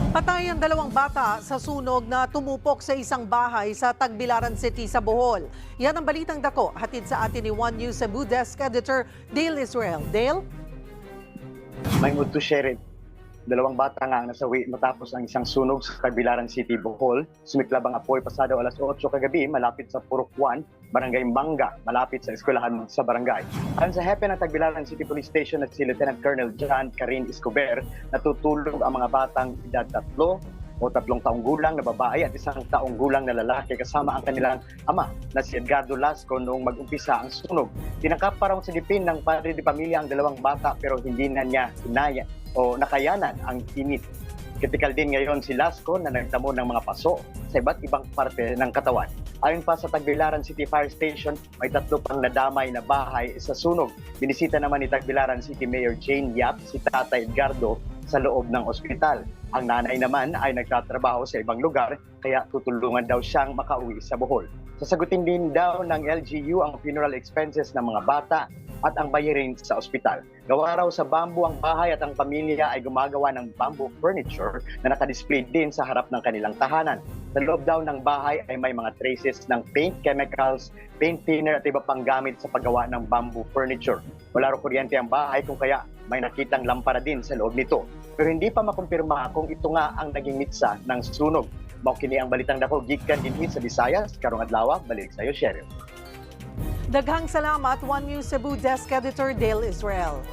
Patay ang dalawang bata sa sunog na tumupok sa isang bahay sa Tagbilaran City sa Bohol. Yan ang balitang dako. Hatid sa atin ni One News Cebu Desk Editor Dale Israel. Dale? May mood to share it. Dalawang bata nga ang nasawi matapos ang isang sunog sa Tagbilaran City, Bohol. Sumiklab ang apoy pasado alas 8 kagabi malapit sa Purok 1, Barangay Manga, malapit sa eskwelahan sa barangay. Ayon sa hepe ng Tagbilaran City Police Station at si Lieutenant Colonel John Karin Escobar, natutulog ang mga batang edad 3 o 3 taong gulang na babae at 1 taong gulang na lalaki kasama ang kanilang ama na si Edgardo Lasco noong mag-umpisa ang sunog. Tinangkap pa raw sa dipin ng padre de pamilya ang dalawang bata pero hindi na niya hinaya o nakayanan ang init. Kritikal din ngayon si Lasco na nagtamo ng mga paso sa iba't ibang parte ng katawan. Ayon pa sa Tagbilaran City Fire Station, may 3 pang nadamay na bahay sa sunog. Binisita naman ni Tagbilaran City Mayor Jane Yap si Tatay Edgardo sa loob ng ospital. Ang nanay naman ay nagtatrabaho sa ibang lugar kaya tutulungan daw siyang makauwi sa Bohol. Sasagutin din daw ng LGU ang funeral expenses ng mga bata at ang bayarin sa ospital. Gawa raw sa bamboo ang bahay at ang pamilya ay gumagawa ng bamboo furniture na nakadisplay din sa harap ng kanilang tahanan. Sa loob daw ng bahay ay may mga traces ng paint chemicals, paint thinner at iba pang gamit sa paggawa ng bamboo furniture. Wala raw kuryente ang bahay kung kaya may nakitang lampara din sa loob nito. Pero hindi pa makumpirma kung ito nga ang naging mitsa ng sunog. Maukini ang balitang dako gikan dinhi sa Visayas, karong adlaw, balik sa iyo, Cheryl. Daghang salamat, One News Cebu Desk Editor Dale Israel.